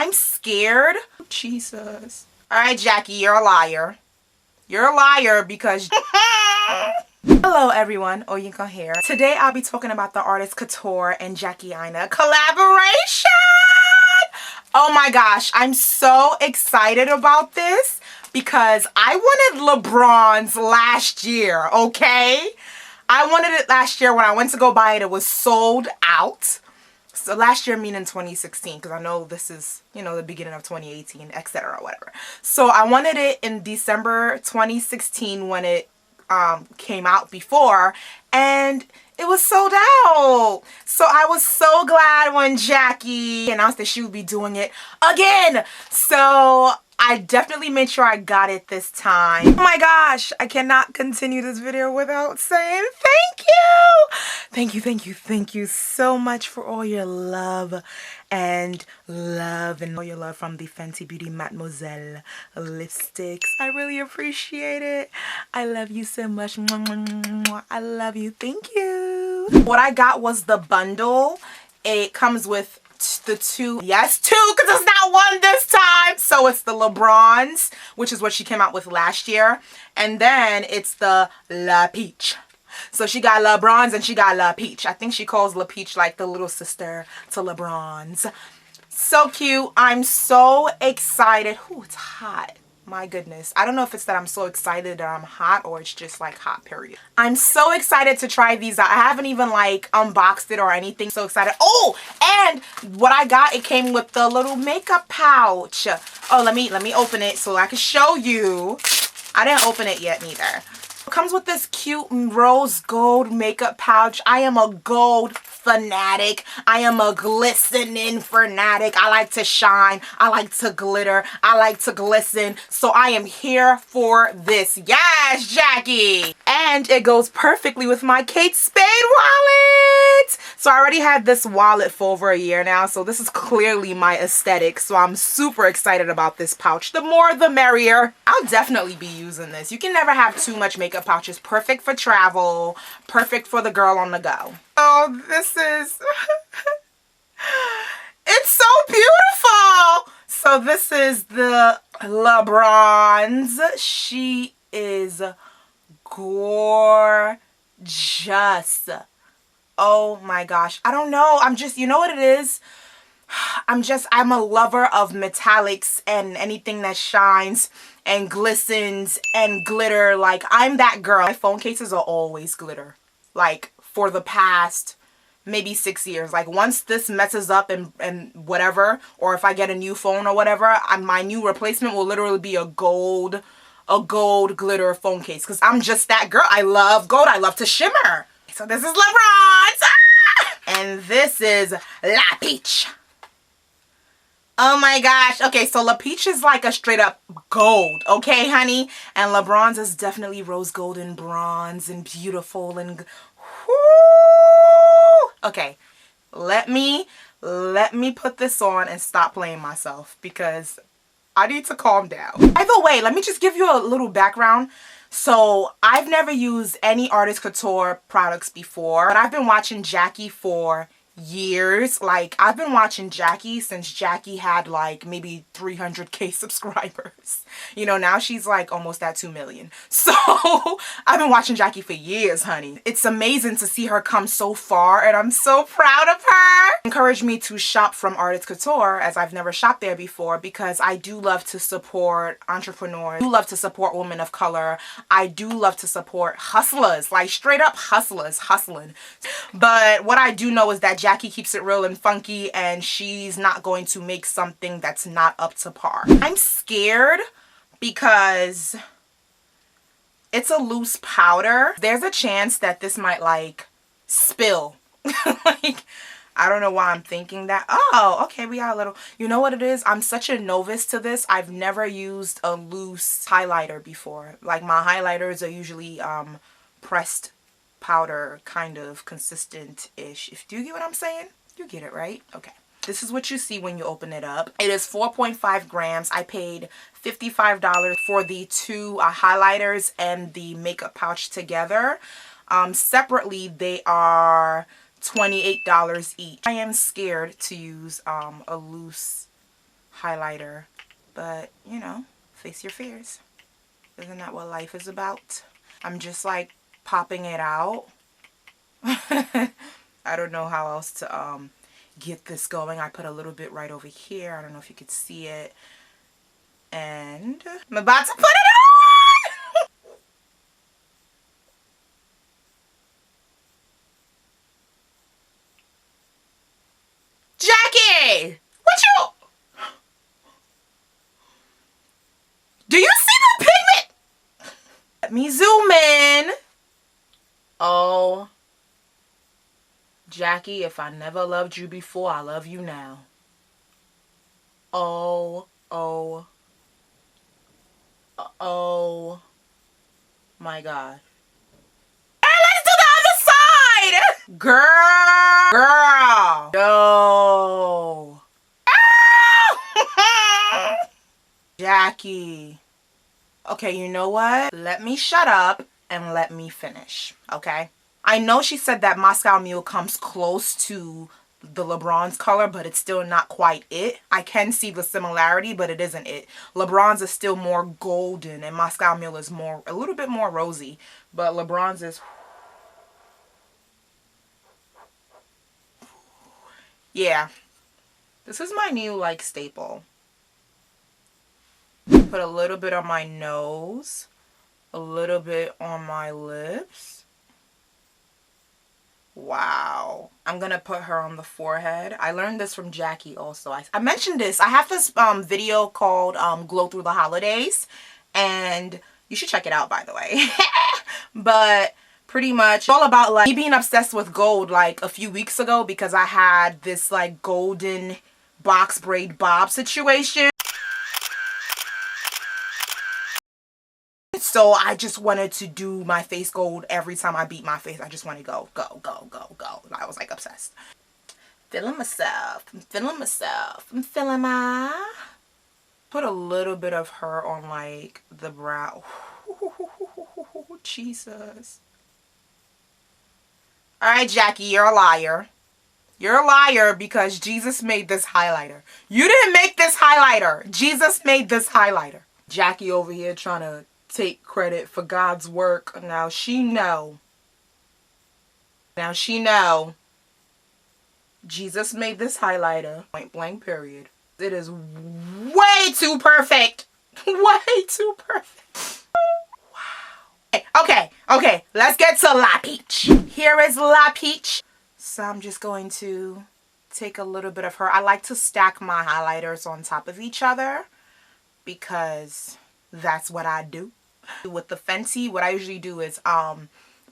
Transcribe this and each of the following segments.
I'm scared. Jesus. All right, Jackie, you're a liar. You're a liar because... Hello everyone, Oyinka here. Today I'll be talking about the Artist Couture and Jackie Aina collaboration! Oh my gosh, I'm so excited about this because I wanted LeBron's last year, okay? I wanted it last year. When I went to go buy it, it was sold out. So last year meaning 2016, because I know this is, you know, the beginning of 2018, etc. whatever. So I wanted it in December 2016 when it came out before, and it was sold out. So I was so glad when Jackie announced that she would be doing it again. So I definitely made sure I got it this time. Oh my gosh, I cannot continue this video without saying thank you. Thank you so much for all your love and all your love from the Fenty Beauty Mademoiselle lipsticks. I really appreciate it. I love you so much. I love you. Thank you. What I got was the bundle. It comes with the two, yes, two, because it's not one this time. So it's the LeBron's, which is what she came out with last year, and then it's the La Peach. So she got LeBron's and she got La Peach. I think she calls La Peach like the little sister to LeBron's. So cute. I'm so excited. Ooh, it's hot. My goodness. I don't know if it's that I'm so excited that I'm hot or it's just like hot, period. I'm so excited to try these out. I haven't even like unboxed it or anything. So excited. Oh, and what I got, it came with the little makeup pouch. Oh, let me open it so I can show you. I didn't open it yet neither. It comes with this cute rose gold makeup pouch. I am a gold fanatic. I am a glistening fanatic. I like to shine. I like to glitter. I like to glisten. So I am here for this. Yes, Jackie. And it goes perfectly with my Kate Spade wallet. So I already had this wallet for over a year now. So this is clearly my aesthetic. So I'm super excited about this pouch. The more the merrier. I'll definitely be using this. You can never have too much makeup pouches. Perfect for travel. Perfect for the girl on the go. Oh, this is... It's so beautiful! So this is the LeBron's. She is gorgeous. Oh my gosh. I don't know. I'm just, you know what it is? I'm a lover of metallics and anything that shines and glistens and glitter. Like, I'm that girl. My phone cases are always glitter. Like, for the past maybe 6 years. Like, once this messes up and whatever, or if I get a new phone or whatever, my new replacement will literally be a gold glitter phone case, because I'm just that girl. I love gold. I love to shimmer. So this is LeBron's. And this is La Peach. Oh my gosh. Okay, so La Peach is like a straight up gold. Okay, honey? And LeBron's is definitely rose gold and bronze and beautiful and... Whoo! Okay, let me put this on and stop playing myself because I need to calm down. By the way, let me just give you a little background. So I've never used any Artist Couture products before, but I've been watching Jackie for years. Like, I've been watching Jackie since Jackie had like maybe 300k subscribers. You know, now she's like almost at 2 million. So I've been watching Jackie for years, honey. It's amazing to see her come so far, and I'm so proud of her. Encouraged me to shop from Artist Couture, as I've never shopped there before, because I do love to support entrepreneurs. I do love to support women of color. I do love to support hustlers, like straight up hustlers, hustling. But what I do know is that Jackie keeps it real and funky, and she's not going to make something that's not up to par. I'm scared because it's a loose powder. There's a chance that this might like spill. Like, I don't know why I'm thinking that. Oh, okay, we got a little, you know what it is? I'm such a novice to this. I've never used a loose highlighter before. Like, my highlighters are usually pressed powder, kind of consistent-ish. Do you get what I'm saying? You get it, right? Okay. This is what you see when you open it up. It is 4.5 grams. I paid $55 for the two highlighters and the makeup pouch together. Separately, they are $28 each. I am scared to use a loose highlighter. But, you know, face your fears. Isn't that what life is about? I'm just like popping it out. I don't know how else to get this going. I put a little bit right over here. I don't know if you could see it. And I'm about to put it on! Jackie! What you... Do you see the pigment? Let me zoom in. Oh, Jackie, if I never loved you before, I love you now. Oh, oh, oh my God. And let's do the other side! Girl! No. Jackie. Okay, you know what? Let me shut up and let me finish, okay? I know she said that Moscow Mule comes close to the LeBron's color, but it's still not quite it. I can see the similarity, but it isn't it. LeBron's is still more golden and Moscow Mule is a little bit more rosy, but LeBron's is... Yeah. This is my new, like, staple. Put a little bit on my nose, a little bit on my lips. Wow. I'm gonna put her on the forehead. I learned this from Jackie also. I mentioned this. I have this video called Glow Through the Holidays, and you should check it out, by the way. But pretty much all about like me being obsessed with gold like a few weeks ago because I had this like golden box braid bob situation. So I just wanted to do my face gold every time I beat my face. I just want to go, go, go, go, go. I was like obsessed. Feeling myself. I'm feeling myself. I'm feeling my... Put a little bit of her on like the brow. Jesus. Alright, Jackie, you're a liar. You're a liar because Jesus made this highlighter. You didn't make this highlighter. Jesus made this highlighter. Jackie over here trying to take credit for God's work. Now she know. Now she know. Jesus made this highlighter. Point blank period. It is way too perfect. Way too perfect. Wow. Okay. Let's get to La Peach. Here is La Peach. So I'm just going to take a little bit of her. I like to stack my highlighters on top of each other because that's what I do. With the Fenty, what I usually do is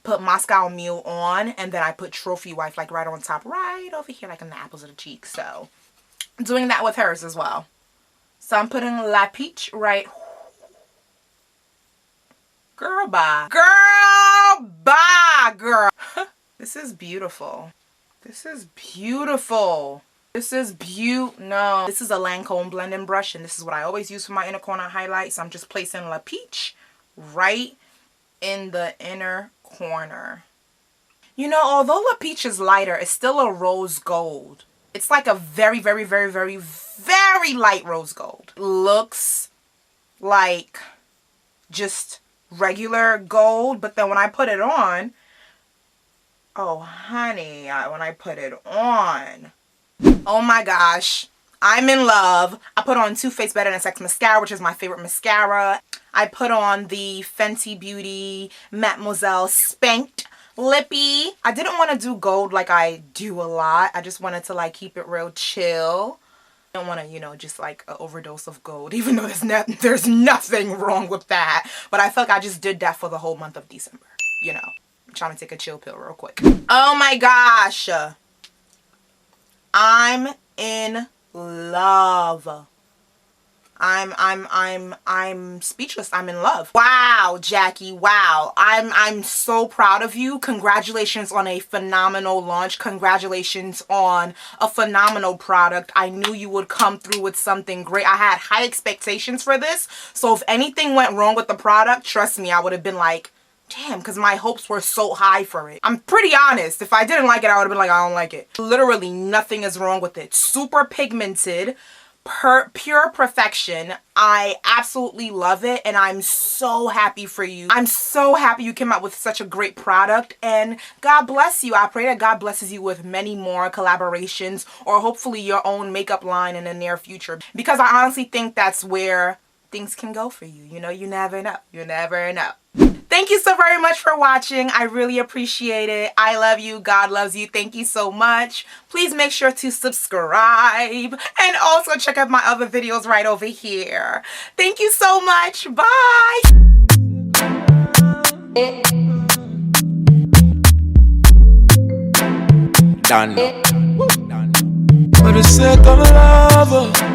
put Moscow Mule on and then I put Trophy Wife like right on top, right over here like in the apples of the cheeks. So I'm doing that with hers as well. So I'm putting La Peach right. Girl, bye. Girl, bye, girl. This is beautiful. This is beautiful. This is no. This is a Lancome blending brush and this is what I always use for my inner corner highlights. So I'm just placing La Peach right in the inner corner. You know, although La Peach is lighter, it's still a rose gold. It's like a very, very, very, very, very light rose gold. Looks like just regular gold, but then when I put it on, oh honey, when I put it on, oh my gosh, I'm in love. I put on Too Faced Better Than Sex mascara, which is my favorite mascara. I put on the Fenty Beauty Mademoiselle Spanked Lippy. I didn't want to do gold like I do a lot. I just wanted to like keep it real chill. I don't want to, you know, just like an overdose of gold, even though there's nothing wrong with that. But I felt like I just did that for the whole month of December, you know. I'm trying to take a chill pill real quick. Oh my gosh. I'm in love. I'm speechless. I'm in love. Wow, Jackie. Wow. I'm so proud of you. Congratulations on a phenomenal launch. Congratulations on a phenomenal product. I knew you would come through with something great. I had high expectations for this. So if anything went wrong with the product, trust me, I would have been like, damn, because my hopes were so high for it. I'm pretty honest. If I didn't like it, I would have been like, I don't like it. Literally nothing is wrong with it. Super pigmented. pure perfection. I absolutely love it, and I'm so happy for you. I'm so happy you came out with such a great product, and God bless you. I pray that God blesses you with many more collaborations, or hopefully your own makeup line in the near future, because I honestly think that's where things can go for you. You know, you never know. You never know. Thank you so very much for watching. I really appreciate it. I love you. God loves you. Thank you so much. Please make sure to subscribe and also check out my other videos right over here. Thank you so much. Bye. Done. For the sake of love.